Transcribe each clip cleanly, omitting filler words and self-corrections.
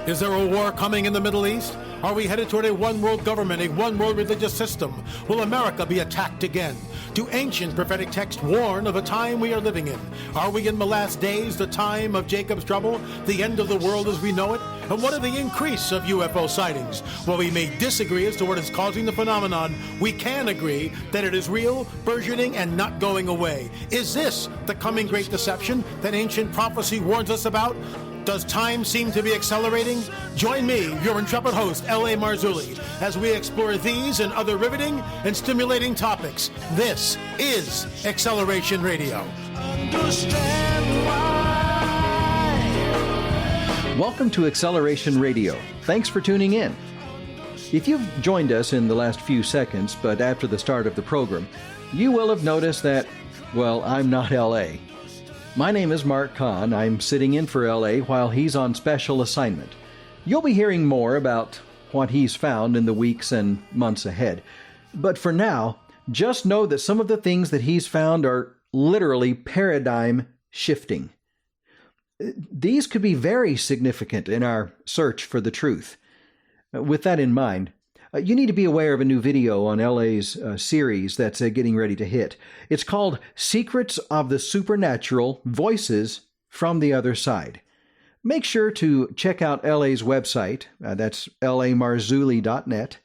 Is there a war coming in the Middle East? Are we headed toward a one-world government, a one-world religious system? Will America be attacked again? Do ancient prophetic texts warn of a time we are living in? Are we in the last days, the time of Jacob's trouble, the end of the world as we know it? And what of the increase of UFO sightings? While we may disagree as to what is causing the phenomenon, we can agree that it is real, burgeoning, and not going away. Is this the coming great deception that ancient prophecy warns us about? Does time seem to be accelerating? Join me, your intrepid host, L.A. Marzulli, as we explore these and other riveting and stimulating topics. This is Acceleration Radio. Welcome to Acceleration Radio. Thanks for tuning in. If you've joined us in the last few seconds, but after the start of the program, you will have noticed that, well, I'm not L.A. My name is Mark Kahn. I'm sitting in for L.A. while he's on special assignment. You'll be hearing more about what he's found in the weeks and months ahead. But for now, just know that some of the things that he's found are literally paradigm shifting. These could be very significant in our search for the truth. With that in mind, you need to be aware of a new video on LA's series that's getting ready to hit. It's called Secrets of the Supernatural Voices from the Other Side. Make sure to check out LA's website, that's lamarzulli.net,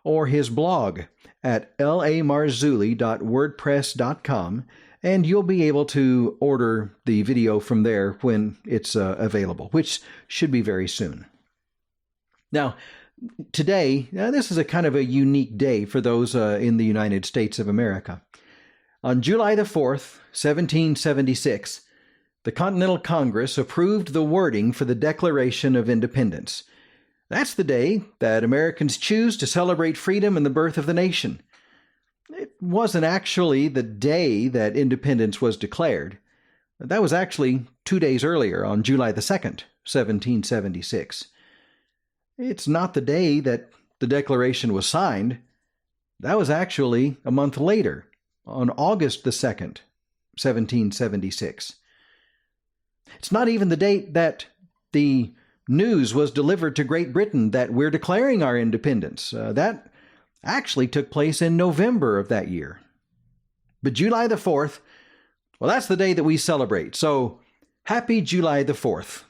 or his blog at lamarzulli.wordpress.com, and you'll be able to order the video from there when it's available, which should be very soon. Now, today, this is a kind of a unique day for those in the United States of America. On July the 4th, 1776, the Continental Congress approved the wording for the Declaration of Independence. That's the day that Americans choose to celebrate freedom and the birth of the nation. It wasn't actually the day that independence was declared. That was actually 2 days earlier, on July the 2nd, 1776. It's not the day that the Declaration was signed. That was actually a month later, on August the 2nd, 1776. It's not even the date that the news was delivered to Great Britain that we're declaring our independence. That actually took place in November of that year. But July the 4th, well, that's the day that we celebrate. So, happy July the 4th.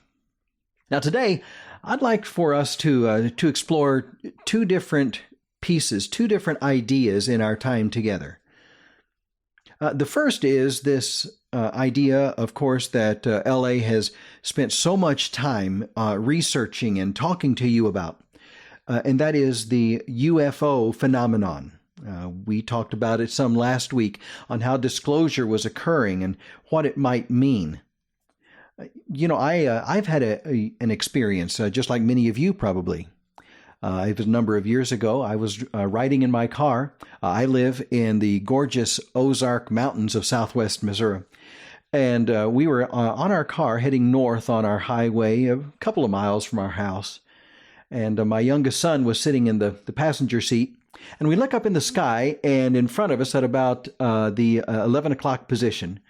Now today, I'd like for us to explore two different pieces, two different ideas in our time together. The first is this idea, of course, that L.A. has spent so much time researching and talking to you about, and that is the UFO phenomenon. We talked about it some last week on how disclosure was occurring and what it might mean. You know, I've had an experience, just like many of you probably. It was a number of years ago. I was riding in my car. I live in the gorgeous Ozark Mountains of southwest Missouri. And we were on our car heading north on our highway, a couple of miles from our house. And my youngest son was sitting in the passenger seat. And we look up in the sky, and in front of us at about the 11 o'clock position,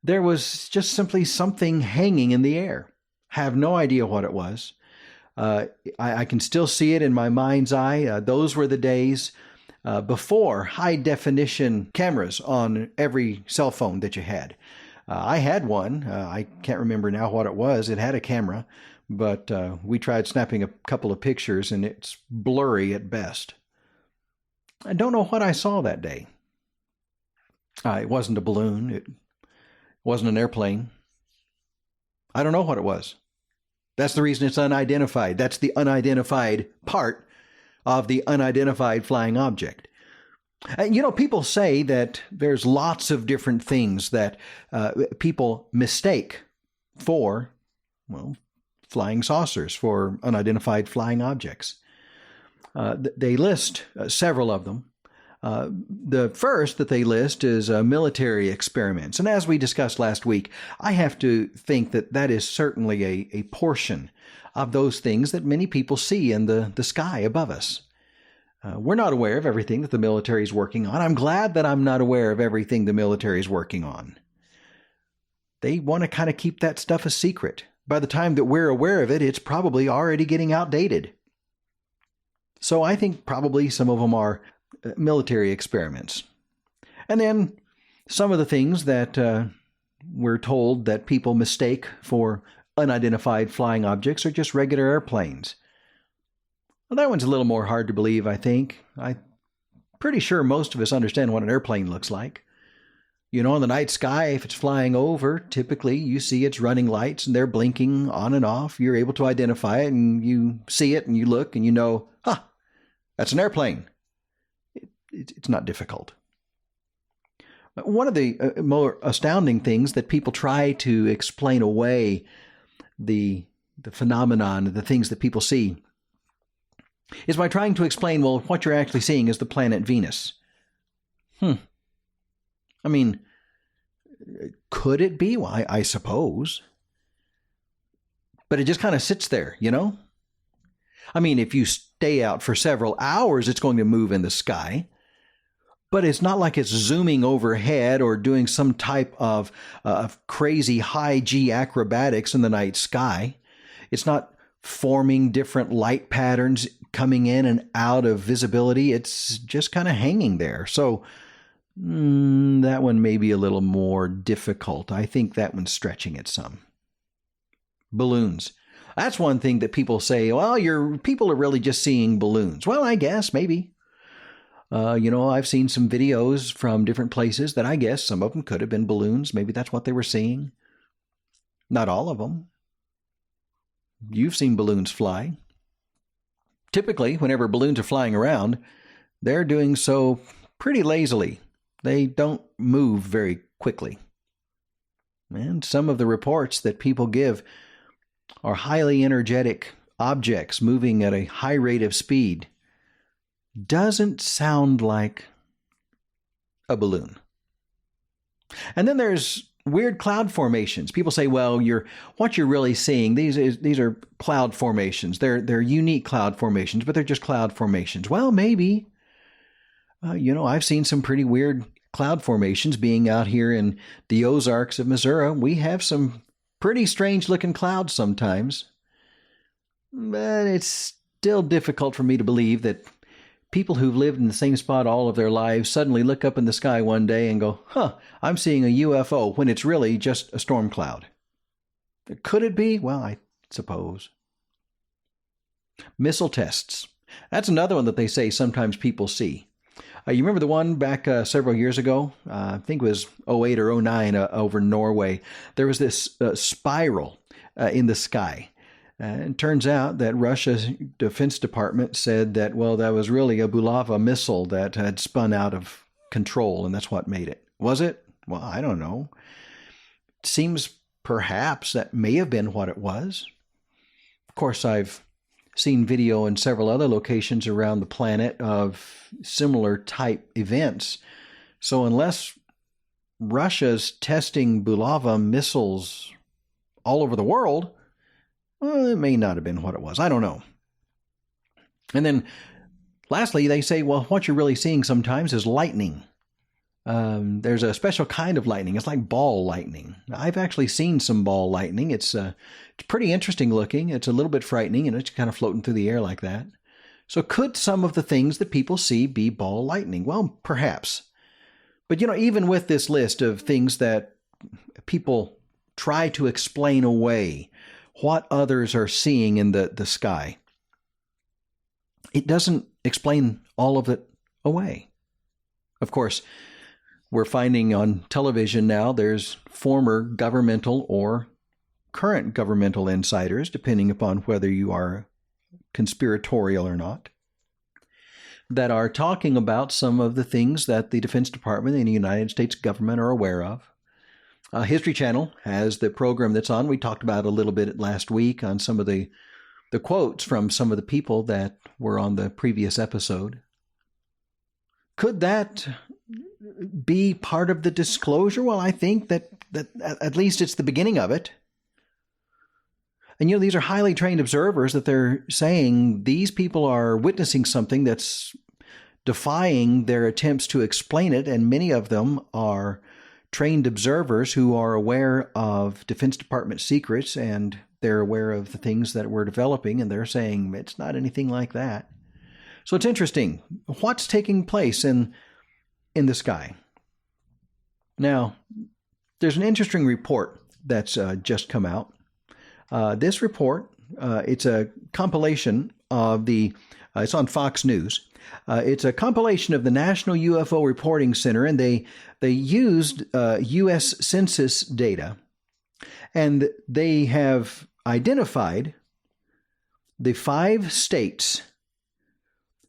there was just simply something hanging in the air. Have no idea what it was. I can still see it in my mind's eye. Those were the days before high-definition cameras on every cell phone that you had. I had one. I can't remember now what it was. It had a camera, but we tried snapping a couple of pictures, and it's blurry at best. I don't know what I saw that day. It wasn't a balloon. It wasn't an airplane. I don't know what it was. That's the reason it's unidentified. That's the unidentified part of the unidentified flying object. And, you know, people say that there's lots of different things that people mistake for, well, flying saucers, for unidentified flying objects. They list several of them. The first that they list is military experiments. And as we discussed last week, I have to think that that is certainly a portion of those things that many people see in the sky above us. We're not aware of everything that the military is working on. I'm glad that I'm not aware of everything the military is working on. They want to kind of keep that stuff a secret. by the time that we're aware of it, it's probably already getting outdated. So I think probably some of them are military experiments. And then some of the things that we're told that people mistake for unidentified flying objects are just regular airplanes. Well, that one's a little more hard to believe, I think. I'm pretty sure most of us understand what an airplane looks like. You know, in the night sky, if it's flying over, typically you see its running lights and they're blinking on and off. You're able to identify it and you see it and you look and you know, that's an airplane. It's not difficult. One of the more astounding things that people try to explain away the phenomenon, the things that people see, is by trying to explain, well, what you're actually seeing is the planet Venus. I mean, could it be? Well, I suppose. But it just kind of sits there, you know? I mean, if you stay out for several hours, it's going to move in the sky. But it's not like it's zooming overhead or doing some type of crazy high G acrobatics in the night sky. It's not forming different light patterns coming in and out of visibility. It's just kind of hanging there. So that one may be a little more difficult. I think that one's stretching it some. Balloons. That's one thing that people say, well, people are really just seeing balloons. Well, I guess, maybe. I've seen some videos from different places that I guess some of them could have been balloons. Maybe that's what they were seeing. Not all of them. You've seen balloons fly. Typically, whenever balloons are flying around, they're doing so pretty lazily. They don't move very quickly. And some of the reports that people give are highly energetic objects moving at a high rate of speed. Doesn't sound like a balloon. And then there's weird cloud formations. People say, well, what you're really seeing, these are cloud formations. They're unique cloud formations, but they're just cloud formations. Well, maybe. I've seen some pretty weird cloud formations being out here in the Ozarks of Missouri. We have some pretty strange looking clouds sometimes. But it's still difficult for me to believe that people who've lived in the same spot all of their lives suddenly look up in the sky one day and go, I'm seeing a UFO, when it's really just a storm cloud. Could it be? Well, I suppose. Missile tests. That's another one that they say sometimes people see. You remember the one back several years ago? I think it was 08 or 09 over Norway. There was this spiral in the sky. It turns out that Russia's Defense Department said that, well, that was really a Bulava missile that had spun out of control, and that's what made it. Was it? Well, I don't know. It seems perhaps that may have been what it was. Of course, I've seen video in several other locations around the planet of similar type events. So unless Russia's testing Bulava missiles all over the world, well, it may not have been what it was. I don't know. And then lastly, they say, well, what you're really seeing sometimes is lightning. There's a special kind of lightning. It's like ball lightning. I've actually seen some ball lightning. It's pretty interesting looking. It's a little bit frightening, and it's kind of floating through the air like that. So could some of the things that people see be ball lightning? Well, perhaps. But, even with this list of things that people try to explain away what others are seeing in the sky, it doesn't explain all of it away. Of course, we're finding on television now there's former governmental or current governmental insiders, depending upon whether you are conspiratorial or not, that are talking about some of the things that the Defense Department and the United States government are aware of. History Channel has the program that's on. We talked about it a little bit last week on some of the quotes from some of the people that were on the previous episode. Could that be part of the disclosure? Well, I think that at least it's the beginning of it. And, these are highly trained observers that they're saying these people are witnessing something that's defying their attempts to explain it, and many of them are trained observers who are aware of Defense Department secrets, and They're aware of the things that we're developing, and they're saying it's not anything like that. So it's interesting. What's taking place in the sky? Now, there's an interesting report that's just come out. This report, it's a compilation of it's on Fox News. It's a compilation of the National UFO Reporting Center, and they used U.S. Census data, and they have identified the 5 states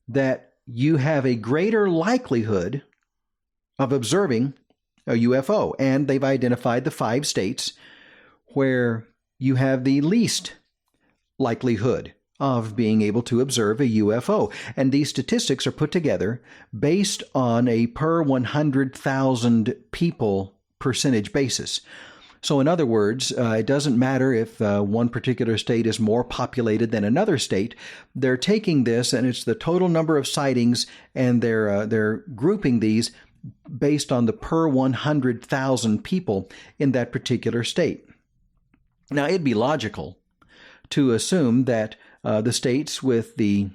that you have a greater likelihood of observing a UFO, and they've identified the 5 states where you have the least likelihood of being able to observe a UFO. And these statistics are put together based on a per 100,000 people percentage basis. So in other words, it doesn't matter if one particular state is more populated than another state. They're taking this, and it's the total number of sightings, and they're grouping these based on the per 100,000 people in that particular state. Now, it'd be logical to assume that the states with the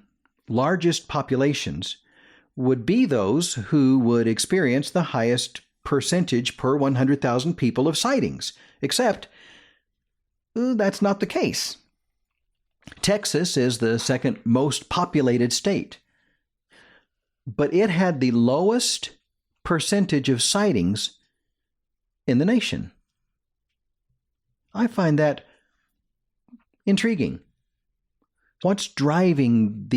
largest populations would be those who would experience the highest percentage per 100,000 people of sightings, except that's not the case. Texas is the second most populated state, but it had the lowest percentage of sightings in the nation. I find that intriguing. What's driving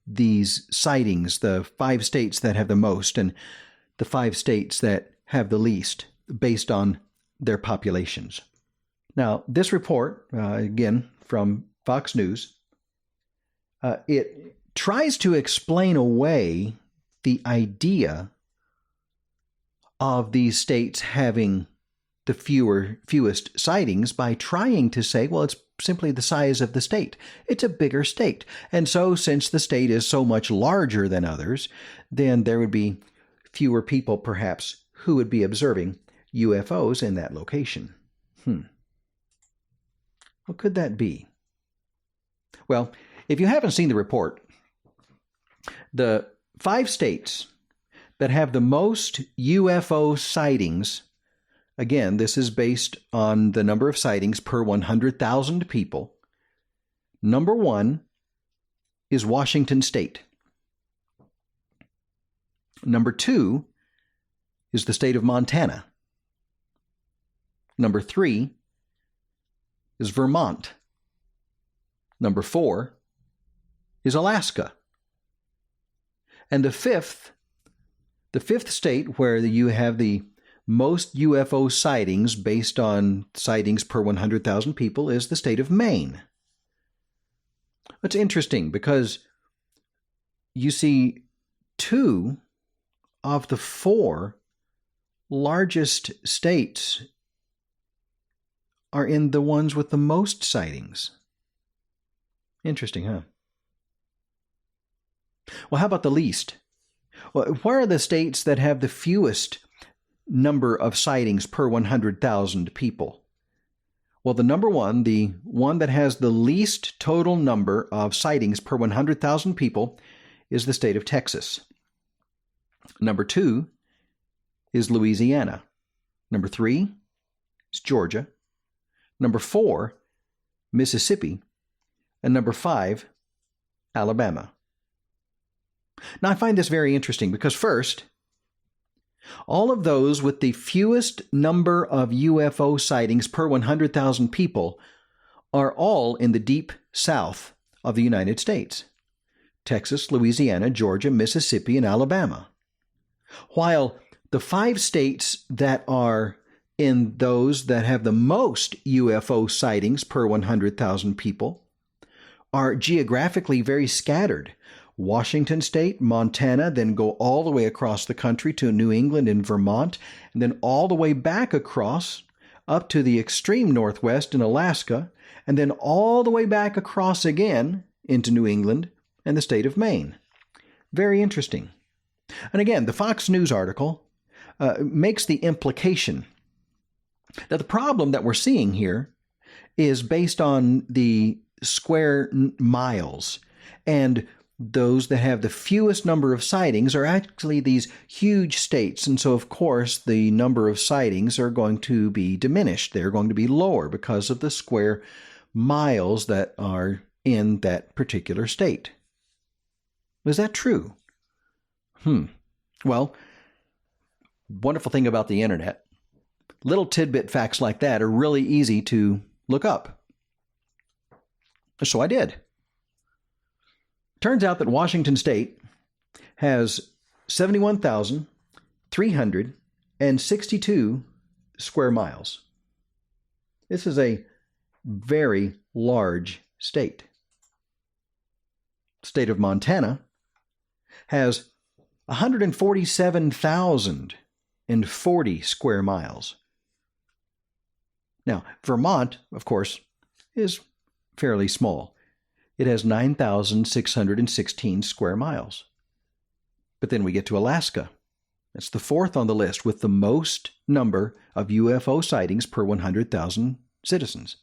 these sightings, the 5 states that have the most and the 5 states that have the least, based on their populations? Now, this report, again, from Fox News, it tries to explain away the idea of these states having the fewest sightings by trying to say, well, it's simply the size of the state. It's a bigger state. And so since the state is so much larger than others, then there would be fewer people, perhaps, who would be observing UFOs in that location. What could that be? Well, if you haven't seen the report, the 5 states that have the most UFO sightings, again, this is based on the number of sightings per 100,000 people. Number 1 is Washington State. Number 2 is the state of Montana. Number 3 is Vermont. Number 4 is Alaska. And the fifth state where you have the most UFO sightings based on sightings per 100,000 people is the state of Maine. It's interesting because you see 2 of the 4 largest states are in the ones with the most sightings. Interesting, huh? Well, how about the least? Well, where are the states that have the fewest number of sightings per 100,000 people? Well, the number 1, the one that has the least total number of sightings per 100,000 people, is the state of Texas. Number 2 is Louisiana. Number 3 is Georgia. Number 4, Mississippi. And number 5, Alabama. Now, I find this very interesting because first, all of those with the fewest number of UFO sightings per 100,000 people are all in the deep south of the United States: Texas, Louisiana, Georgia, Mississippi, and Alabama. While the 5 states that are in those that have the most UFO sightings per 100,000 people are geographically very scattered. Washington State, Montana, then go all the way across the country to New England and Vermont, and then all the way back across up to the extreme northwest in Alaska, and then all the way back across again into New England and the state of Maine. Very interesting. And again, the Fox News article makes the implication that the problem that we're seeing here is based on the square miles, and those that have the fewest number of sightings are actually these huge states. And so, of course, the number of sightings are going to be diminished. They're going to be lower because of the square miles that are in that particular state. Is that true? Well, wonderful thing about the internet, little tidbit facts like that are really easy to look up. So I did. Turns out that Washington State has 71,362 square miles. This is a very large state. The state of Montana has 147,040 square miles. Now, Vermont, of course, is fairly small. It has 9,616 square miles. But then we get to Alaska. That's the fourth on the list with the most number of UFO sightings per 100,000 citizens.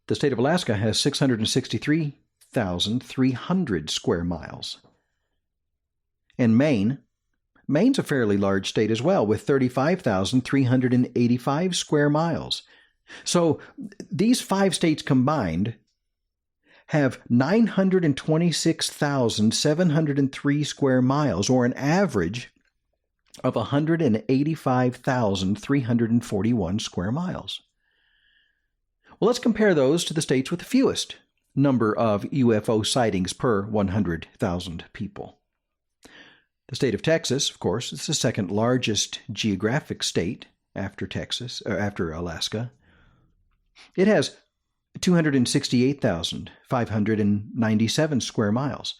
The state of Alaska has 663,300 square miles. And Maine's a fairly large state as well, with 35,385 square miles. So these 5 states combined have 926,703 square miles, or an average of 185,341 square miles. Well, let's compare those to the states with the fewest number of UFO sightings per 100,000 people. The state of Texas, of course, is the second largest geographic state after Alaska. It has 268,597 square miles.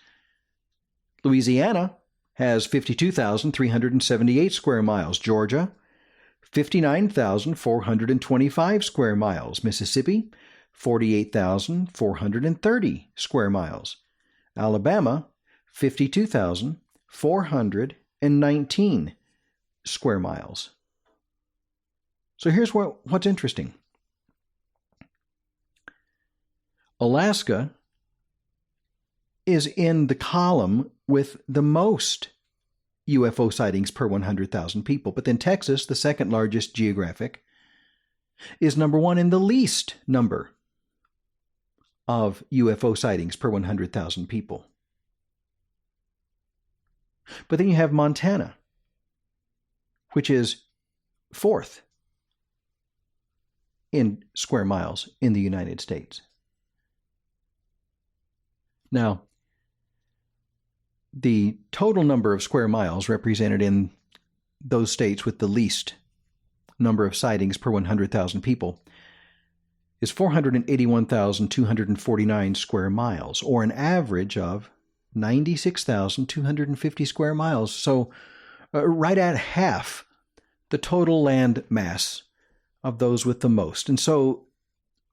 Louisiana has 52,378 square miles. Georgia, 59,425 square miles. Mississippi, 48,430 square miles. Alabama, 52,419 square miles. So here's what's interesting. Alaska is in the column with the most UFO sightings per 100,000 people. But then Texas, the second largest geographic, is number 1 in the least number of UFO sightings per 100,000 people. But then you have Montana, which is 4th in square miles in the United States. Now, the total number of square miles represented in those states with the least number of sightings per 100,000 people is 481,249 square miles, or an average of 96,250 square miles. So right at half the total land mass of those with the most. And so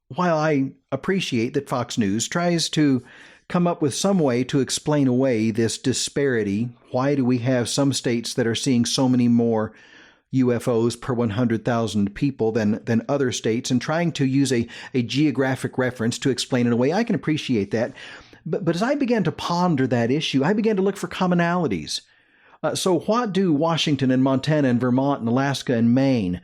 while I appreciate that Fox News tries to come up with some way to explain away this disparity, why do we have some states that are seeing so many more UFOs per 100,000 people than other states, and trying to use a geographic reference to explain it away, I can appreciate that. But as I began to ponder that issue, I began to look for commonalities. So what do Washington and Montana and Vermont and Alaska and Maine,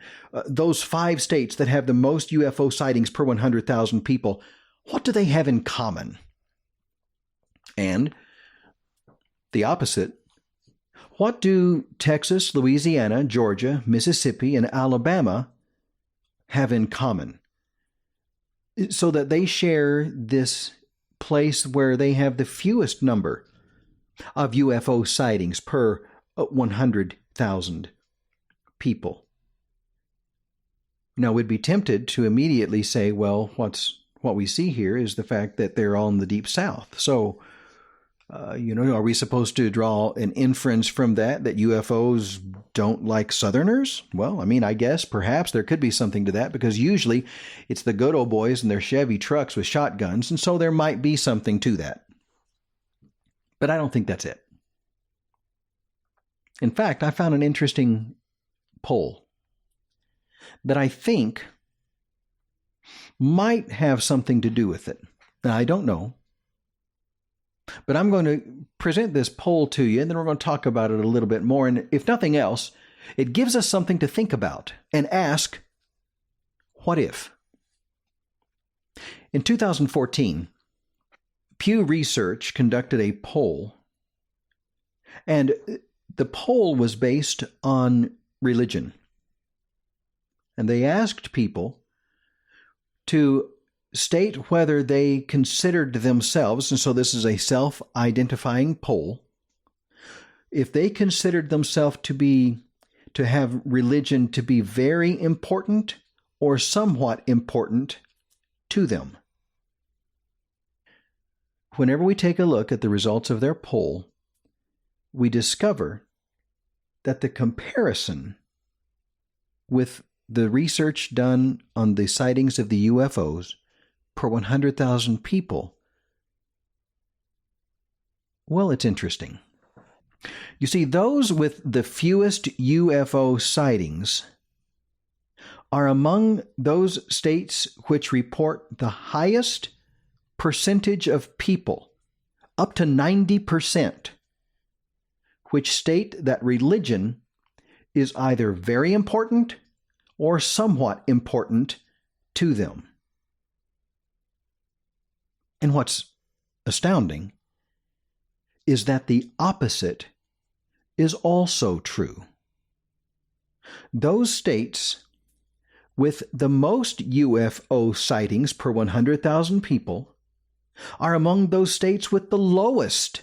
those 5 states that have the most UFO sightings per 100,000 people, what do they have in common? And the opposite, what do Texas, Louisiana, Georgia, Mississippi, and Alabama have in common? So that they share this place where they have the fewest number of UFO sightings per 100,000 people. Now, we'd be tempted to immediately say, well, what we see here is the fact that they're all in the Deep South. So, are we supposed to draw an inference from that UFOs don't like Southerners? Well, I guess perhaps there could be something to that, because usually it's the good old boys in their Chevy trucks with shotguns, and so there might be something to that. But I don't think that's it. In fact, I found an interesting poll that I think might have something to do with it. Now, I don't know. But I'm going to present this poll to you, and then we're going to talk about it a little bit more. And if nothing else, it gives us something to think about and ask, what if? In 2014, Pew Research conducted a poll, and the poll was based on religion. And they asked people to state whether they considered themselves, and so this is a self-identifying poll, if they considered themselves to have religion to be very important or somewhat important to them. Whenever we take a look at the results of their poll, we discover that the comparison with the research done on the sightings of the UFOs per 100,000 people, well, it's interesting. You see, those with the fewest UFO sightings are among those states which report the highest percentage of people, up to 90%, which state that religion is either very important or somewhat important to them. And what's astounding is that the opposite is also true. Those states with the most UFO sightings per 100,000 people are among those states with the lowest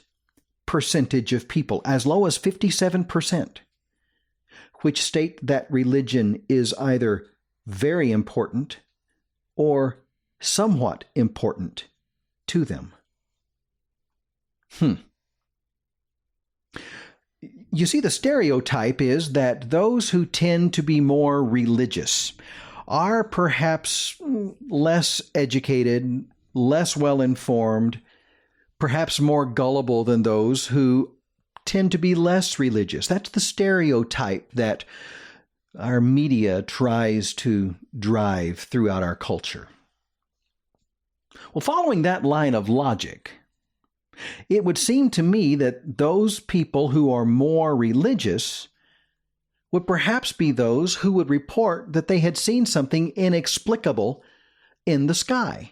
percentage of people, as low as 57%, which state that religion is either very important or somewhat important to them. You see, the stereotype is that those who tend to be more religious are perhaps less educated, less well-informed, perhaps more gullible than those who tend to be less religious. That's the stereotype that our media tries to drive throughout our culture. Well, following that line of logic, it would seem to me that those people who are more religious would perhaps be those who would report that they had seen something inexplicable in the sky.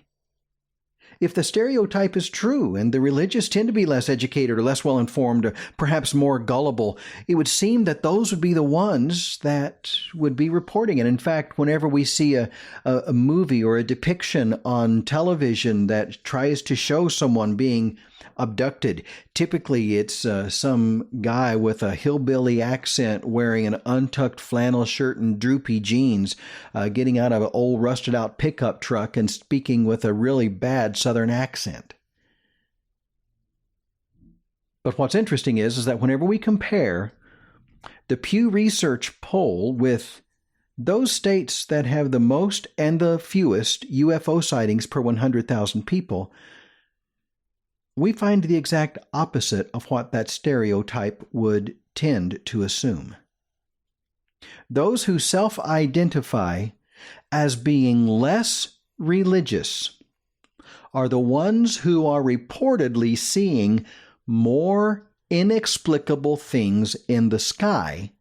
If the stereotype is true and the religious tend to be less educated or less well-informed or perhaps more gullible, it would seem that those would be the ones that would be reporting it. In fact, whenever we see a movie or a depiction on television that tries to show someone being abducted, typically it's some guy with a hillbilly accent wearing an untucked flannel shirt and droopy jeans, getting out of an old rusted out pickup truck and speaking with a really bad Southern accent. But what's interesting is that whenever we compare the Pew Research poll with those states that have the most and the fewest UFO sightings per 100,000 people, we find the exact opposite of what that stereotype would tend to assume. Those who self-identify as being less religious are the ones who are reportedly seeing more inexplicable things in the sky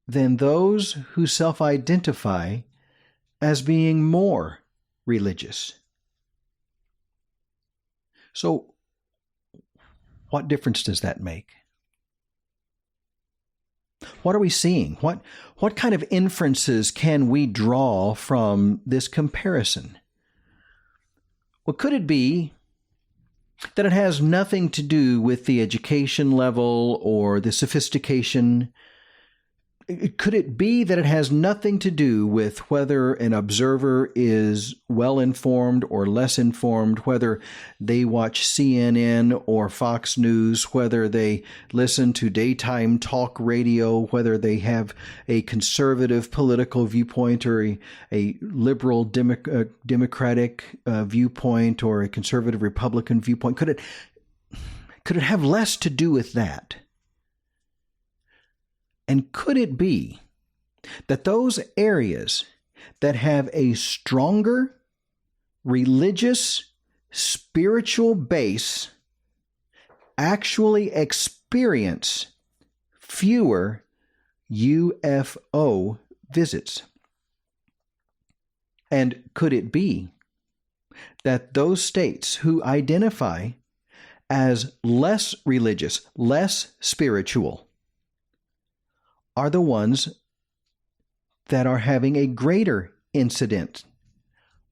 than those who self-identify as being more religious. So, what difference does that make? What are we seeing? What kind of inferences can we draw from this comparison? Well, could it be that it has nothing to do with the education level or the sophistication? Could it be that it has nothing to do with whether an observer is well-informed or less informed, whether they watch CNN or Fox News, whether they listen to daytime talk radio, whether they have a conservative political viewpoint or a liberal democratic viewpoint or a conservative Republican viewpoint? Could it have less to do with that? And could it be that those areas that have a stronger religious, spiritual base actually experience fewer UFO visits? And could it be that those states who identify as less religious, less spiritual, are the ones that are having a greater incident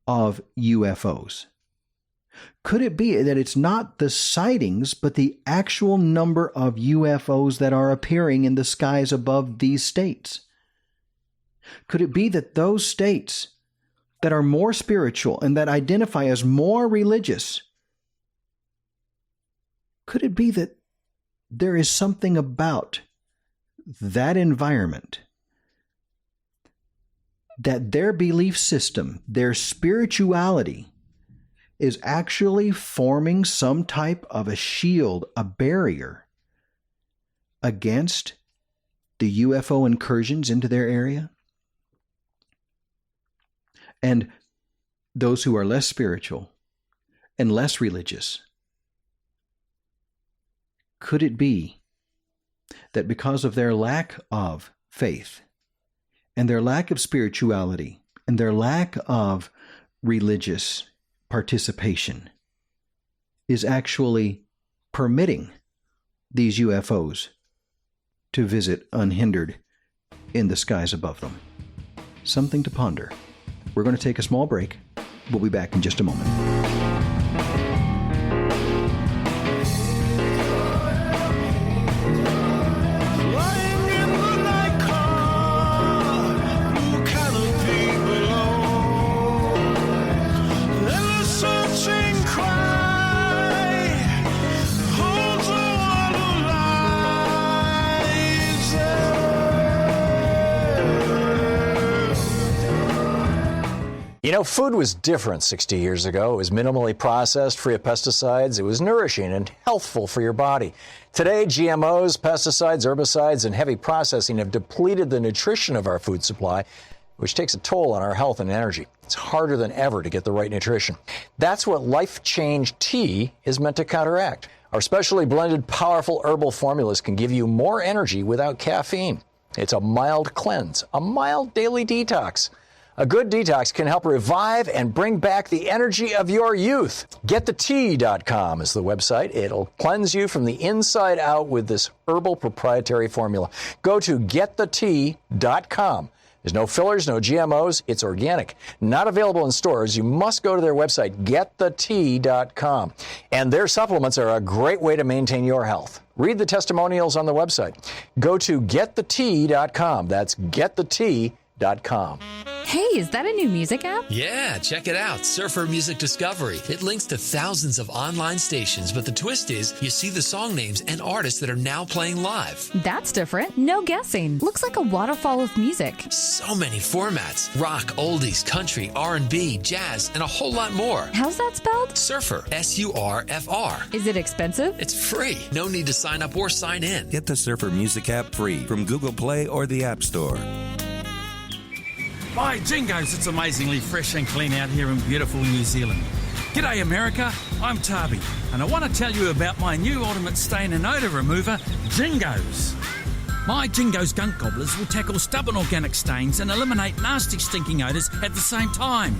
of UFOs? Could it be that it's not the sightings, but the actual number of UFOs that are appearing in the skies above these states? Could it be that those states that are more spiritual and that identify as more religious, could it be that there is something about that environment, that their belief system, their spirituality, is actually forming some type of a shield, a barrier against the UFO incursions into their area? And those who are less spiritual and less religious, could it be that because of their lack of faith and their lack of spirituality and their lack of religious participation is actually permitting these UFOs to visit unhindered in the skies above them? Something to ponder. We're going to take a small break. We'll be back in just a moment. You know, food was different 60 years ago. It was minimally processed, free of pesticides. It was nourishing and healthful for your body. Today, GMOs, pesticides, herbicides, and heavy processing have depleted the nutrition of our food supply, which takes a toll on our health and energy. It's harder than ever to get the right nutrition. That's what Life Change Tea is meant to counteract. Our specially blended, powerful herbal formulas can give you more energy without caffeine. It's a mild cleanse, a mild daily detox. A good detox can help revive and bring back the energy of your youth. GetTheTea.com is the website. It'll cleanse you from the inside out with this herbal proprietary formula. Go to GetTheTea.com. There's no fillers, no GMOs. It's organic. Not available in stores. You must go to their website, GetTheTea.com. And their supplements are a great way to maintain your health. Read the testimonials on the website. Go to GetTheTea.com. That's GetTheTea.com. Hey, is that a new music app? Yeah, check it out. Surfer Music Discovery. It links to thousands of online stations, but the twist is you see the song names and artists that are now playing live. That's different. No guessing. Looks like a waterfall of music. So many formats. Rock, oldies, country, R&B, jazz, and a whole lot more. How's that spelled? Surfer. S-U-R-F-R. Is it expensive? It's free. No need to sign up or sign in. Get the Surfer Music app free from Google Play or the App Store. By jingoes, it's amazingly fresh and clean out here in beautiful New Zealand. G'day America, I'm Tabi, and I want to tell you about my new ultimate stain and odour remover, Jingos. My Jingos gunk gobblers will tackle stubborn organic stains and eliminate nasty stinking odours at the same time.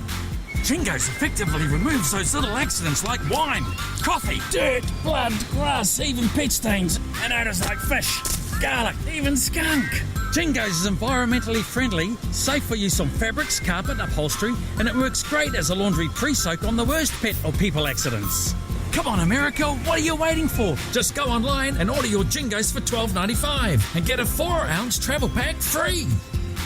Jingos effectively removes those little accidents like wine, coffee, dirt, blood, grass, even peat stains, and odours like fish, garlic, even skunk. Jingos is environmentally friendly, safe for use on fabrics, carpet, upholstery, and it works great as a laundry pre-soak on the worst pet or people accidents. Come on, America, what are you waiting for? Just go online and order your Jingos for $12.95 and get a 4-ounce travel pack free.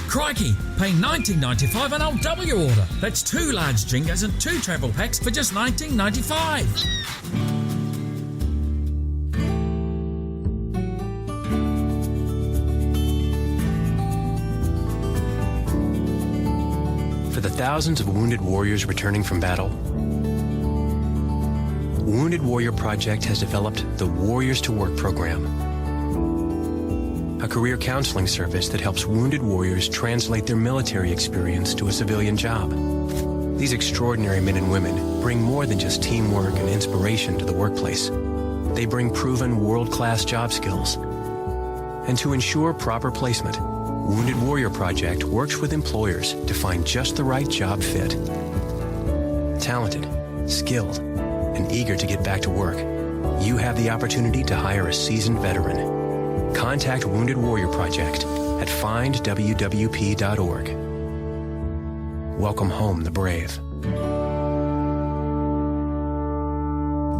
Crikey, pay $19.95 and I'll double your order. That's 2 large Jingos and 2 travel packs for just $19.95. For the thousands of wounded warriors returning from battle, Wounded Warrior Project has developed the Warriors to Work program, a career counseling service that helps wounded warriors translate their military experience to a civilian job. The These extraordinary men and women bring more than just teamwork and inspiration to the workplace. They bring proven world-class job skills. And to ensure proper placement, Wounded Warrior Project works with employers to find just the right job fit. Talented, skilled, and eager to get back to work, you have the opportunity to hire a seasoned veteran. Contact Wounded Warrior Project at findwwp.org. Welcome home the brave.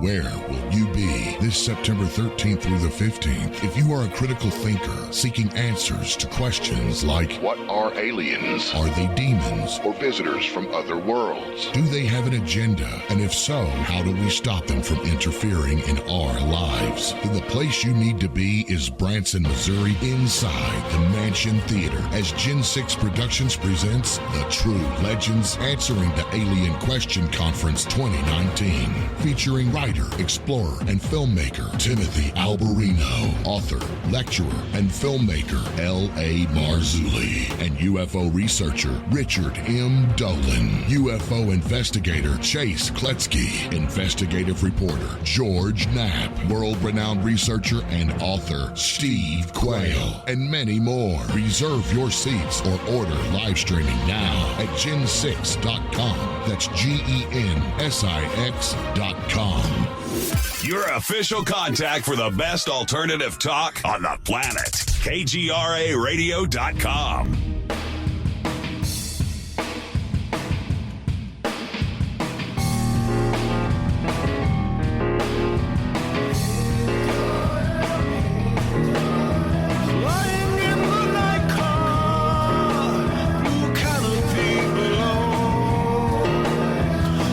Where will you be this September 13th through the 15th if you are a critical thinker seeking answers to questions like, what are aliens? Are they demons? Or visitors from other worlds? Do they have an agenda? And if so, how do we stop them from interfering in our lives? The place you need to be is Branson, Missouri, inside the Mansion Theater, as Gen 6 Productions presents The True Legends Answering the Alien Question Conference 2019, featuring writer, explorer, and filmmaker Timothy Alberino, author, lecturer, and filmmaker L.A. Marzulli, and UFO researcher Richard M. Dolan, UFO investigator Chase Kletzky, investigative reporter George Knapp, world-renowned researcher and author Steve Quayle, and many more. Reserve your seats or order live streaming now at gen6.com. That's GENSIX.com. Your official contact for the best alternative talk on the planet. KGRARadio.com.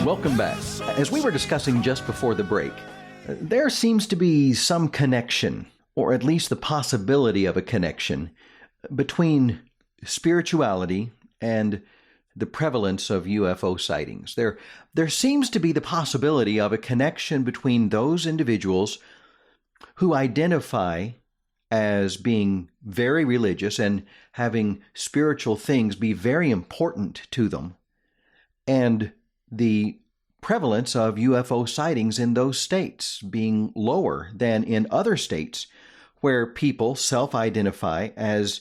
Welcome back. As we were discussing just before the break, there seems to be some connection, or at least the possibility of a connection, between spirituality and the prevalence of UFO sightings. There seems to be the possibility of a connection between those individuals who identify as being very religious and having spiritual things be very important to them, and the prevalence of UFO sightings in those states being lower than in other states where people self-identify as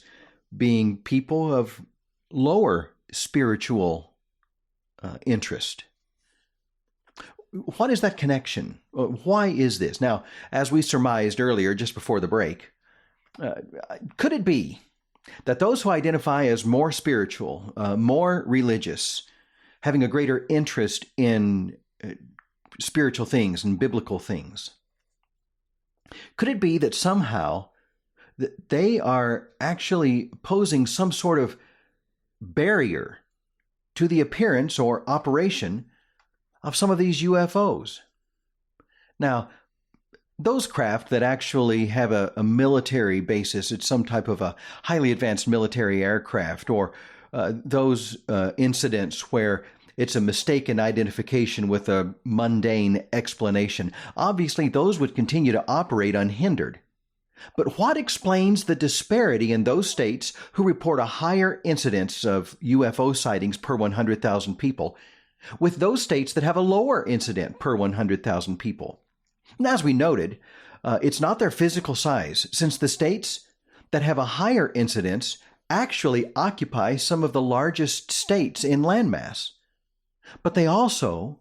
being people of lower spiritual interest. What is that connection? Why is this? Now, as we surmised earlier, just before the break, could it be that those who identify as more spiritual, more religious, having a greater interest in spiritual things and biblical things, could it be that somehow that they are actually posing some sort of barrier to the appearance or operation of some of these UFOs? Now, those craft that actually have a military basis, it's some type of a highly advanced military aircraft, or those incidents where it's a mistaken identification with a mundane explanation. Obviously, those would continue to operate unhindered. But what explains the disparity in those states who report a higher incidence of UFO sightings per 100,000 people with those states that have a lower incident per 100,000 people? And as we noted, it's not their physical size, since the states that have a higher incidence actually occupy some of the largest states in landmass. But they also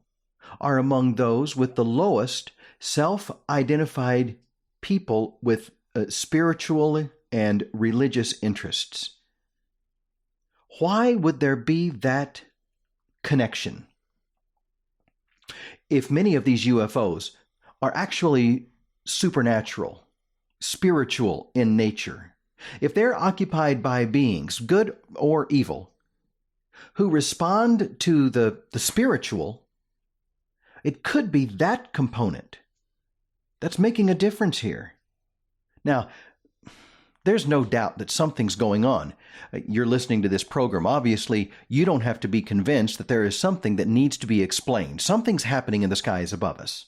are among those with the lowest self-identified people with spiritual and religious interests. Why would there be that connection? If many of these UFOs are actually supernatural, spiritual in nature, if they're occupied by beings, good or evil, who respond to the spiritual, it could be that component that's making a difference here. Now, there's no doubt that something's going on. You're listening to this program. Obviously, you don't have to be convinced that there is something that needs to be explained. Something's happening in the skies above us.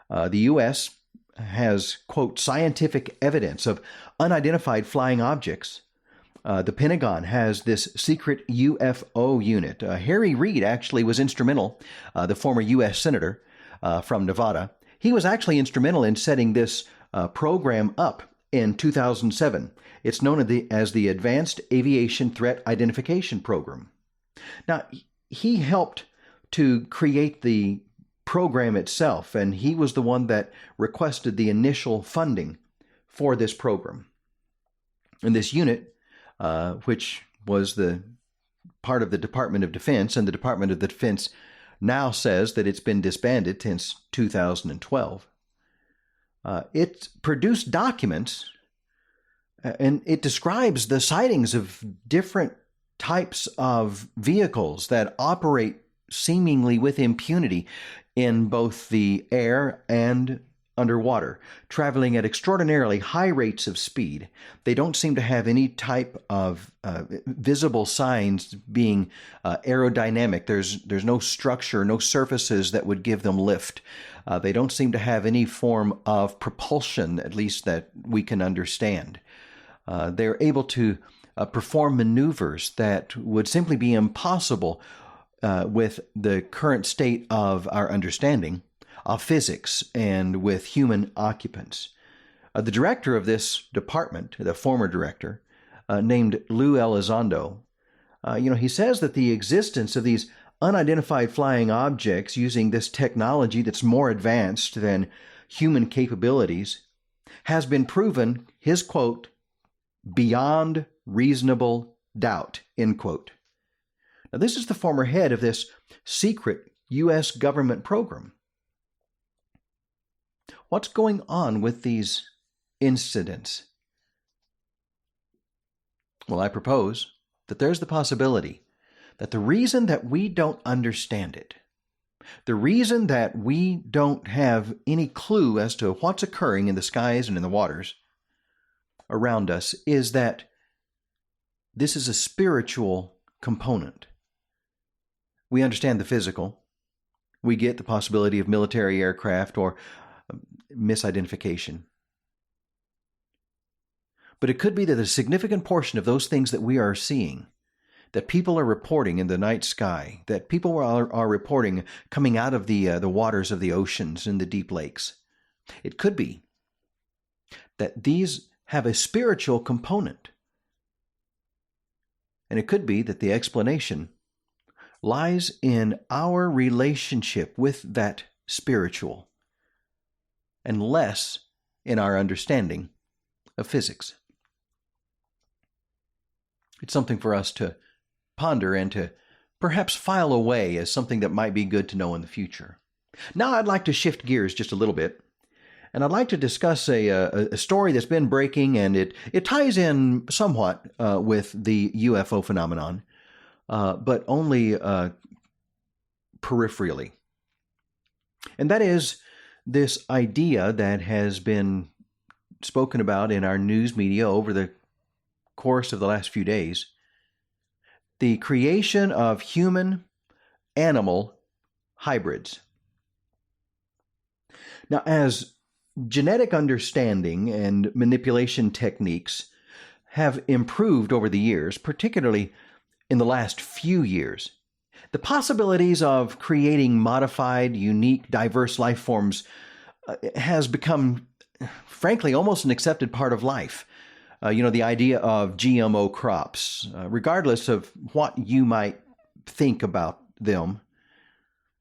The U.S. has, quote, scientific evidence of unidentified flying objects The Pentagon has this secret UFO unit. Harry Reid actually was instrumental, the former U.S. Senator from Nevada. He was actually instrumental in setting this program up in 2007. It's known as the Advanced Aviation Threat Identification Program. Now, he helped to create the program itself, and he was the one that requested the initial funding for this program. And this unit, which was the part of the Department of Defense, and the Department of Defense now says that it's been disbanded since 2012. It produced documents, and it describes the sightings of different types of vehicles that operate seemingly with impunity in both the air and underwater, traveling at extraordinarily high rates of speed. They don't seem to have any type of visible signs being aerodynamic. There's no structure, no surfaces that would give them lift. They don't seem to have any form of propulsion, at least that we can understand. They're able to perform maneuvers that would simply be impossible with the current state of our understanding of physics and with human occupants. The director of this department, the former director, named Lou Elizondo, he says that the existence of these unidentified flying objects using this technology that's more advanced than human capabilities has been proven, his quote, beyond reasonable doubt, end quote. Now, this is the former head of this secret U.S. government program. What's going on with these incidents? Well, I propose that there's the possibility that the reason that we don't understand it, the reason that we don't have any clue as to what's occurring in the skies and in the waters around us, is that this is a spiritual component. We understand the physical. We get the possibility of military aircraft or misidentification. But it could be that a significant portion of those things that we are seeing, that people are reporting in the night sky, that people are reporting coming out of the waters of the oceans and the deep lakes, it could be that these have a spiritual component. And it could be that the explanation lies in our relationship with that spiritual, and less in our understanding of physics. It's something for us to ponder and to perhaps file away as something that might be good to know in the future. Now I'd like to shift gears just a little bit, and I'd like to discuss a story that's been breaking, and it ties in somewhat with the UFO phenomenon, but only peripherally. And that is this idea that has been spoken about in our news media over the course of the last few days, the creation of human-animal hybrids. Now, as genetic understanding and manipulation techniques have improved over the years, particularly in the last few years, the possibilities of creating modified, unique, diverse life forms has become, frankly, almost an accepted part of life. The idea of GMO crops, regardless of what you might think about them,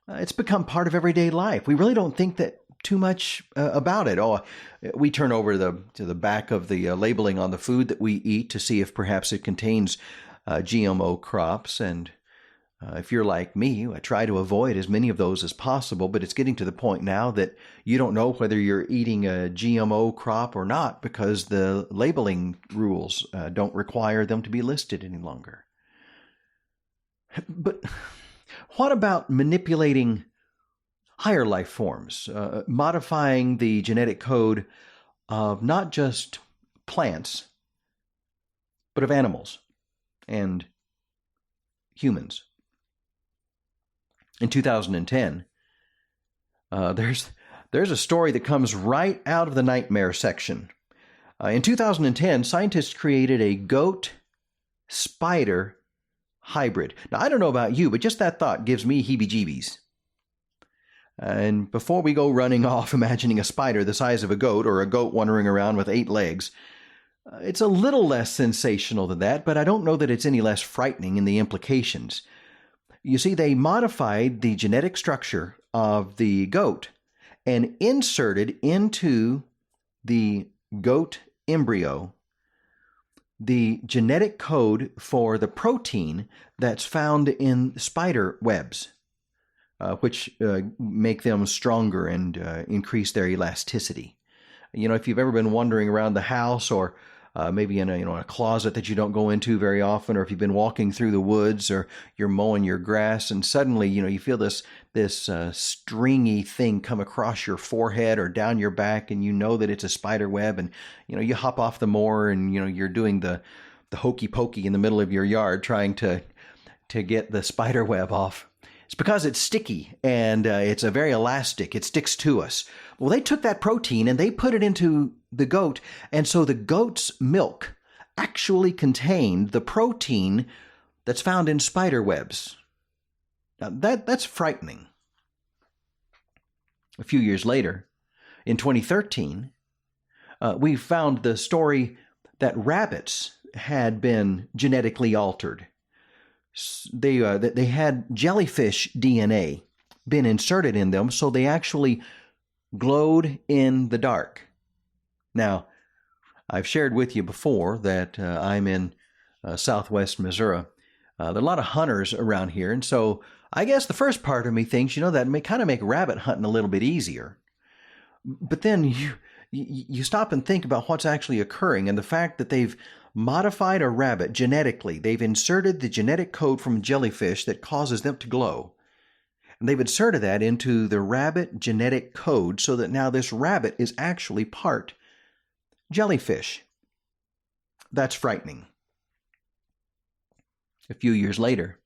it's become part of everyday life. We really don't think that too much about it. We turn over to the back of the labeling on the food that we eat to see if perhaps it contains GMO crops, and if you're like me, I try to avoid as many of those as possible, but it's getting to the point now that you don't know whether you're eating a GMO crop or not because the labeling rules don't require them to be listed any longer. But what about manipulating higher life forms, modifying the genetic code of not just plants, but of animals and humans? In 2010, there's a story that comes right out of the nightmare section. In 2010, scientists created a goat spider hybrid. Now, I don't know about you, but just that thought gives me heebie-jeebies. And before we go running off imagining a spider the size of a goat or a goat wandering around with 8 legs, it's a little less sensational than that, but I don't know that it's any less frightening in the implications. You see, they modified the genetic structure of the goat and inserted into the goat embryo the genetic code for the protein that's found in spider webs, which make them stronger and increase their elasticity. You know, if you've ever been wandering around the house or maybe in a closet that you don't go into very often, or if you've been walking through the woods or you're mowing your grass and suddenly, you feel this stringy thing come across your forehead or down your back, and you know that it's a spider web, and you hop off the mower and you're doing the hokey pokey in the middle of your yard trying to get the spider web off. It's because it's sticky and it's a very elastic. It sticks to us. Well, they took that protein and they put it into the goat, and so the goat's milk actually contained the protein that's found in spider webs. Now, that's frightening. A few years later, in 2013, we found the story that rabbits had been genetically altered. They had jellyfish DNA been inserted in them, so they actually glowed in the dark. Now, I've shared with you before that I'm in southwest Missouri. There are a lot of hunters around here, and so I guess the first part of me thinks, that may kind of make rabbit hunting a little bit easier. But then you stop and think about what's actually occurring, and the fact that they've modified a rabbit genetically. They've inserted the genetic code from jellyfish that causes them to glow. And they've inserted that into the rabbit genetic code so that now this rabbit is actually part jellyfish. That's frightening. A few years later,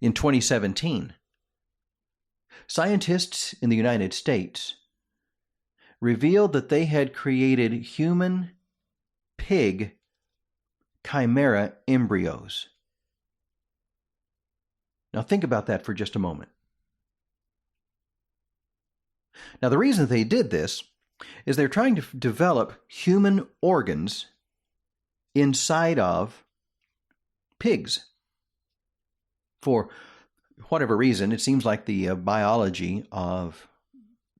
in 2017, scientists in the United States revealed that they had created human pig chimera embryos. Now think about that for just a moment. Now the reason they did this is they're trying to develop human organs inside of pigs. For whatever reason, it seems like the biology of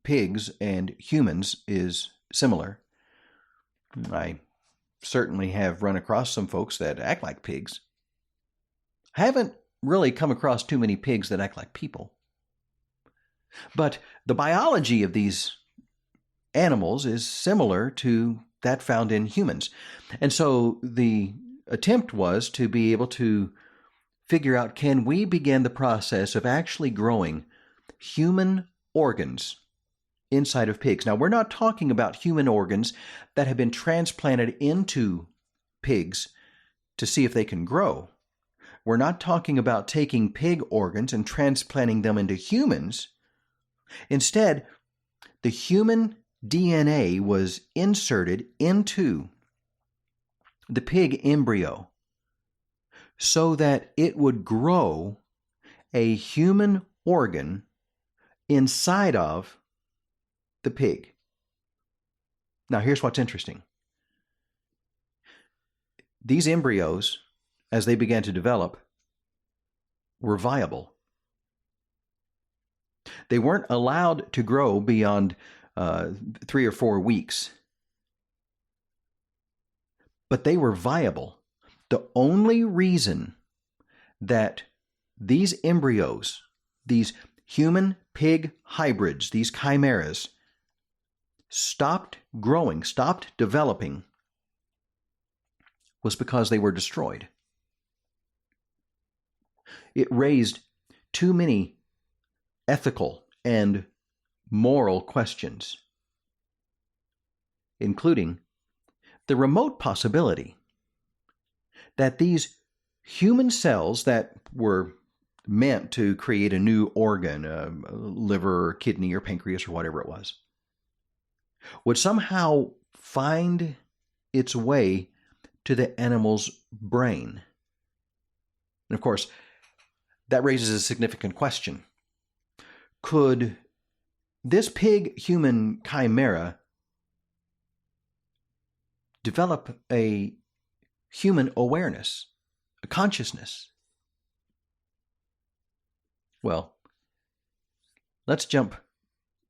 pigs and humans is similar. I certainly have run across some folks that act like pigs. I haven't really come across too many pigs that act like people. But the biology of these animals is similar to that found in humans. And so the attempt was to be able to figure out, can we begin the process of actually growing human organs inside of pigs? Now, we're not talking about human organs that have been transplanted into pigs to see if they can grow. We're not talking about taking pig organs and transplanting them into humans. Instead, the human DNA was inserted into the pig embryo so that it would grow a human organ inside of the pig. Now, here's what's interesting. These embryos, as they began to develop, were viable. They weren't allowed to grow beyond 3 or 4 weeks. But they were viable. The only reason that these embryos, these human-pig hybrids, these chimeras, stopped growing, stopped developing, was because they were destroyed. It raised too many ethical and moral questions, including the remote possibility that these human cells that were meant to create a new organ, a liver or kidney or pancreas or whatever it was, would somehow find its way to the animal's brain And of course, that raises a significant question. Could this pig-human chimera develop a human awareness, a consciousness? Well, let's jump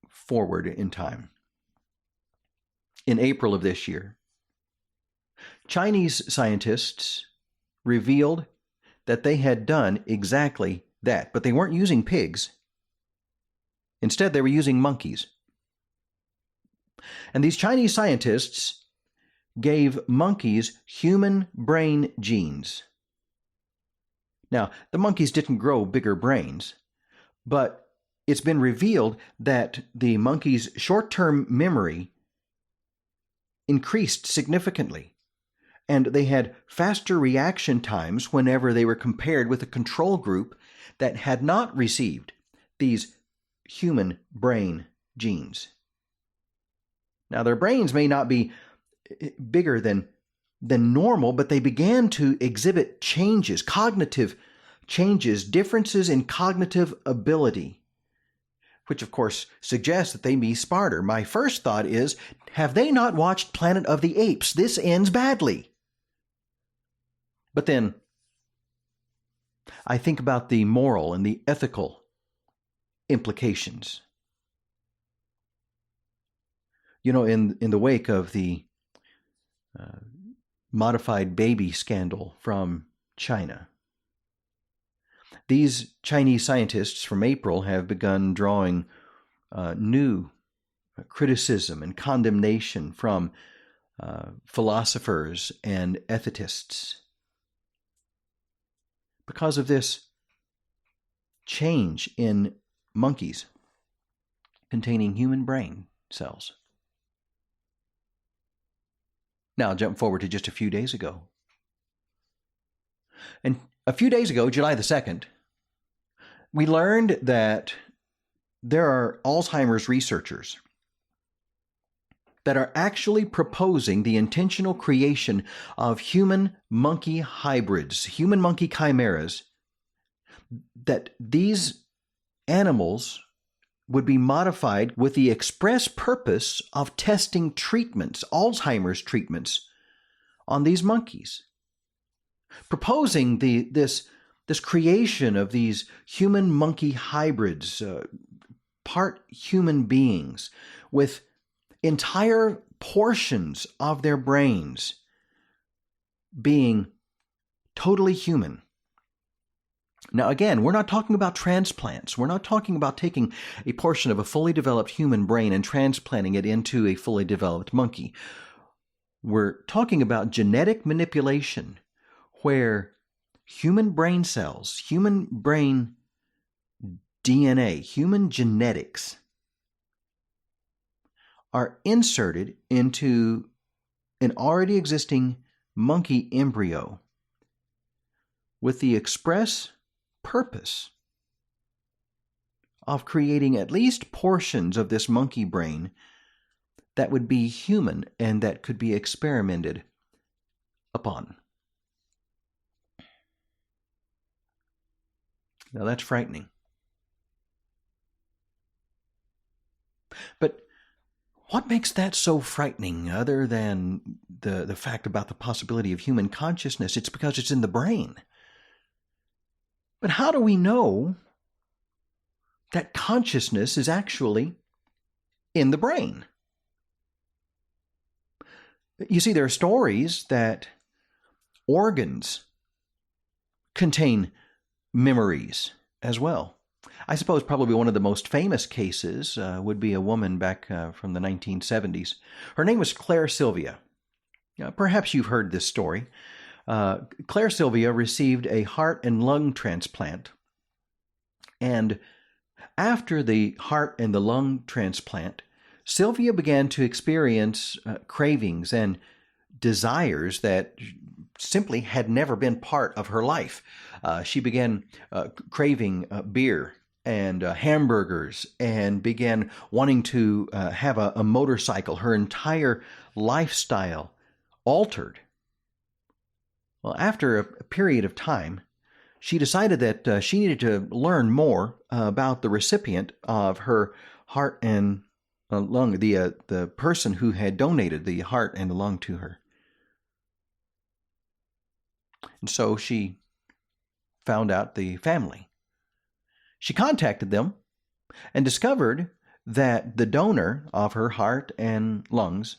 forward in time. In April of this year, Chinese scientists revealed that they had done exactly that, but they weren't using pigs. Instead, they were using monkeys. And these Chinese scientists gave monkeys human brain genes. Now, the monkeys didn't grow bigger brains, but it's been revealed that the monkeys' short-term memory increased significantly, and they had faster reaction times whenever they were compared with a control group that had not received these human brain genes. Now, their brains may not be bigger than normal, but they began to exhibit changes, cognitive changes, differences in cognitive ability, which of course suggests that they be smarter. My first thought is, have they not watched Planet of the Apes? This ends badly. But then I think about the moral and the ethical implications. You know, in the wake of the modified baby scandal from China, these Chinese scientists from April have begun drawing new criticism and condemnation from philosophers and ethicists because of this change in monkeys containing human brain cells. Now, I'll jump forward to just a few days ago. And a few days ago, July the 2nd, we learned that there are Alzheimer's researchers that are actually proposing the intentional creation of human-monkey hybrids, human-monkey chimeras, that these animals would be modified with the express purpose of testing treatments, Alzheimer's treatments, on these monkeys. Proposing this creation of these human-monkey hybrids, part human beings, with entire portions of their brains being totally human. Now, again, we're not talking about transplants. We're not talking about taking a portion of a fully developed human brain and transplanting it into a fully developed monkey. We're talking about genetic manipulation, where human brain cells, human brain DNA, human genetics are inserted into an already existing monkey embryo with the express purpose of creating at least portions of this monkey brain that would be human and that could be experimented upon. Now, that's frightening. But what makes that so frightening other than the fact about the possibility of human consciousness? It's because it's in the brain. But how do we know that consciousness is actually in the brain? You see, there are stories that organs contain memories as well. I suppose probably one of the most famous cases would be a woman back from the 1970s. Her name was Claire Sylvia. Perhaps you've heard this story. Claire Sylvia received a heart and lung transplant. And after the heart and the lung transplant, Sylvia began to experience cravings and desires that simply had never been part of her life. She began craving beer and hamburgers, and began wanting to have a motorcycle. Her entire lifestyle altered. Well, after a period of time, she decided that she needed to learn more about the recipient of her heart and lung, the person who had donated the heart and the lung to her. And so she found out the family. She contacted them and discovered that the donor of her heart and lungs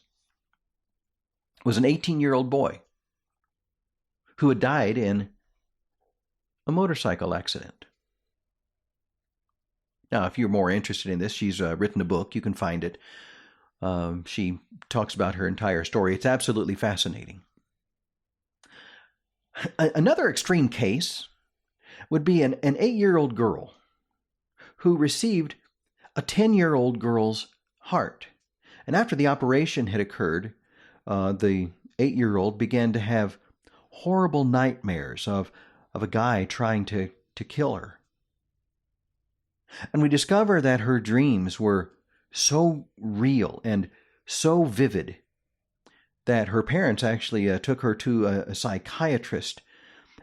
was an 18-year-old boy who had died in a motorcycle accident. Now, if you're more interested in this, she's written a book. You can find it. She talks about her entire story. It's absolutely fascinating. Another extreme case would be an 8-year-old girl who received a 10-year-old girl's heart. And after the operation had occurred, the 8-year-old began to have horrible nightmares of a guy trying to kill her. And we discover that her dreams were so real and so vivid that her parents actually took her to a psychiatrist.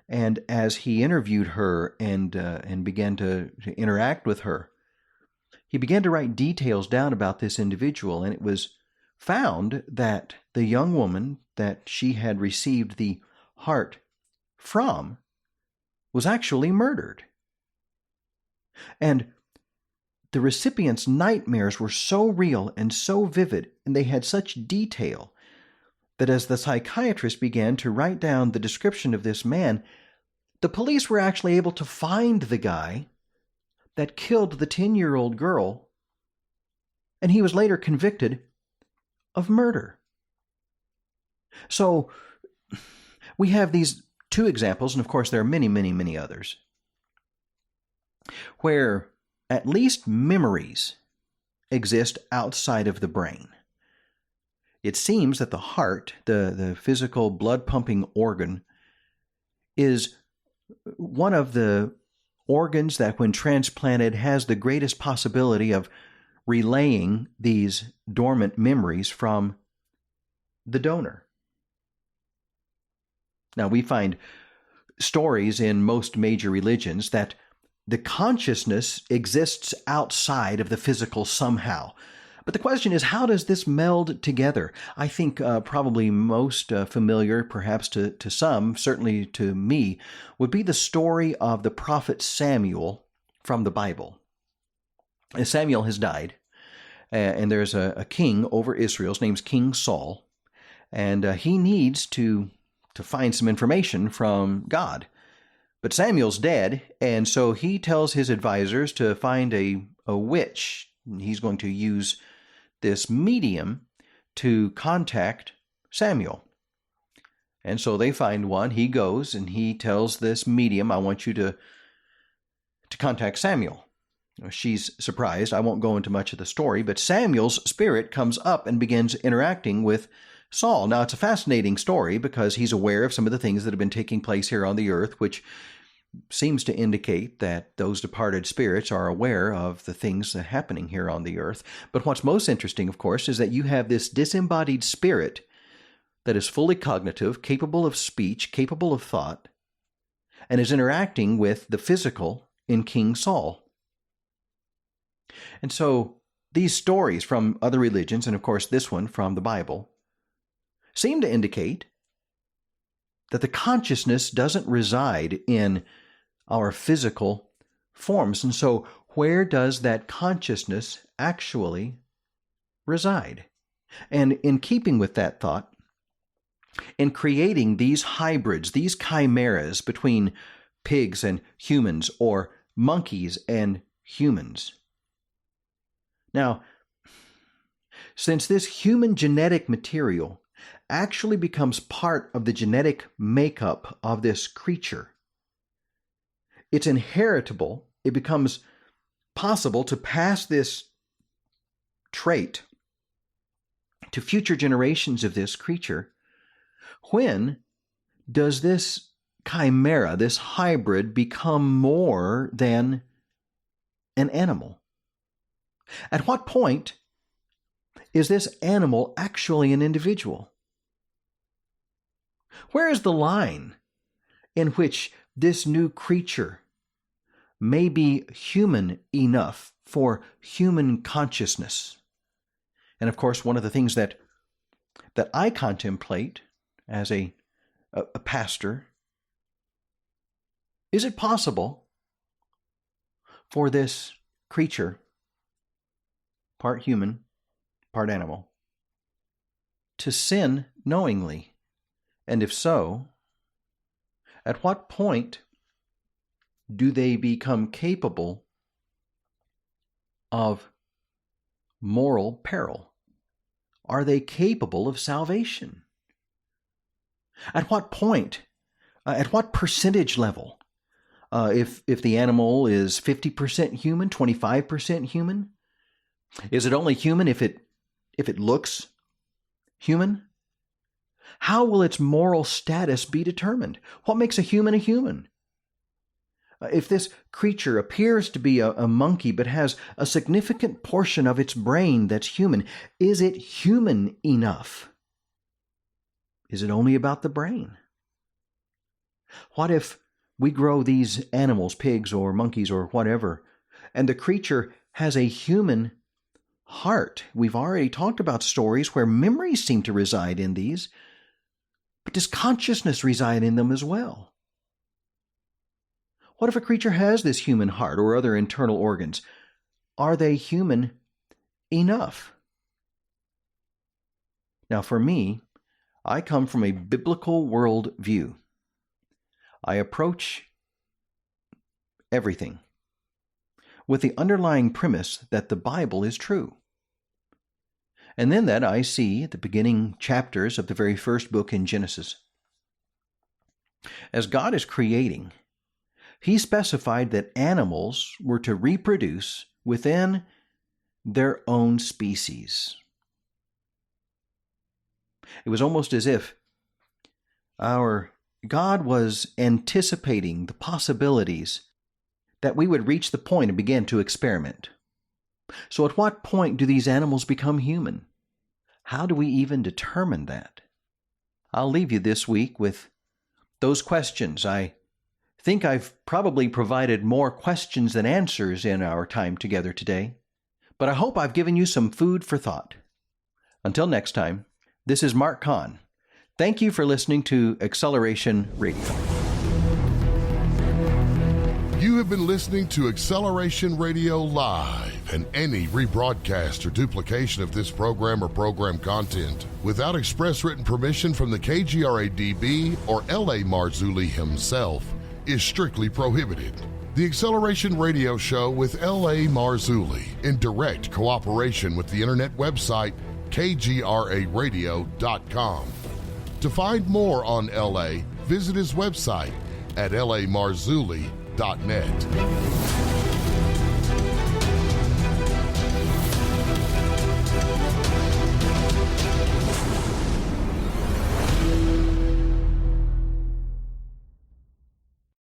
And as he interviewed her and began to interact with her, he began to write details down about this individual, and it was found that the young woman that she had received the heart from was actually murdered. And the recipient's nightmares were so real and so vivid, and they had such detail, that as the psychiatrist began to write down the description of this man, the police were actually able to find the guy that killed the 10-year-old girl, and he was later convicted of murder. So we have these two examples, and of course there are many, many, many others, where at least memories exist outside of the brain. It seems that the heart, the physical blood-pumping organ, is one of the organs that, when transplanted, has the greatest possibility of relaying these dormant memories from the donor. Now, we find stories in most major religions that the consciousness exists outside of the physical somehow. But the question is, how does this meld together? I think probably most familiar, perhaps to some, certainly to me, would be the story of the prophet Samuel from the Bible. Samuel has died, and there's a king over Israel. His name's King Saul, and he needs to find some information from God. But Samuel's dead, and so he tells his advisors to find a witch. He's going to use this medium to contact Samuel. And so they find one. He goes and he tells this medium, I want you to contact Samuel. She's surprised. I won't go into much of the story, but Samuel's spirit comes up and begins interacting with Saul. Now, it's a fascinating story because he's aware of some of the things that have been taking place here on the earth, which seems to indicate that those departed spirits are aware of the things that are happening here on the earth. But what's most interesting, of course, is that you have this disembodied spirit that is fully cognitive, capable of speech, capable of thought, and is interacting with the physical in King Saul. And so these stories from other religions, and of course this one from the Bible, seem to indicate that the consciousness doesn't reside in our physical forms. And so where does that consciousness actually reside? And in keeping with that thought, in creating these hybrids, these chimeras between pigs and humans, or monkeys and humans. Now, since this human genetic material actually becomes part of the genetic makeup of this creature, it's inheritable. It becomes possible to pass this trait to future generations of this creature. When does this chimera, this hybrid, become more than an animal? At what point is this animal actually an individual? Where is the line in which this new creature may be human enough for human consciousness. And of course, one of the things that I contemplate as a pastor, is it possible for this creature, part human, part animal, to sin knowingly? And if so, at what point do they become capable of moral peril? Are they capable of salvation? At what point, at what percentage level? If the animal is 50% human, 25% human? Is it only human if it looks human? How will its moral status be determined? What makes a human? If this creature appears to be a monkey but has a significant portion of its brain that's human, is it human enough? Is it only about the brain? What if we grow these animals, pigs or monkeys or whatever, and the creature has a human heart? We've already talked about stories where memories seem to reside in these, but does consciousness reside in them as well? What if a creature has this human heart or other internal organs? Are they human enough? Now, for me, I come from a biblical world view. I approach everything with the underlying premise that the Bible is true. And then that I see at the beginning chapters of the very first book in Genesis. As God is creating, He specified that animals were to reproduce within their own species. It was almost as if our God was anticipating the possibilities that we would reach the point and begin to experiment. So at what point do these animals become human? How do we even determine that? I'll leave you this week with those questions. I think I've probably provided more questions than answers in our time together today, but I hope I've given you some food for thought. Until next time, this is Mark Kahn. Thank you for listening to Acceleration Radio. You have been listening to Acceleration Radio Live, and any rebroadcast or duplication of this program or program content without express written permission from the KGRA-DB or L.A. Marzulli himself is strictly prohibited. The Acceleration Radio Show with L.A. Marzulli, in direct cooperation with the internet website kgraradio.com. To find more on L.A., visit his website at lamarzulli.net.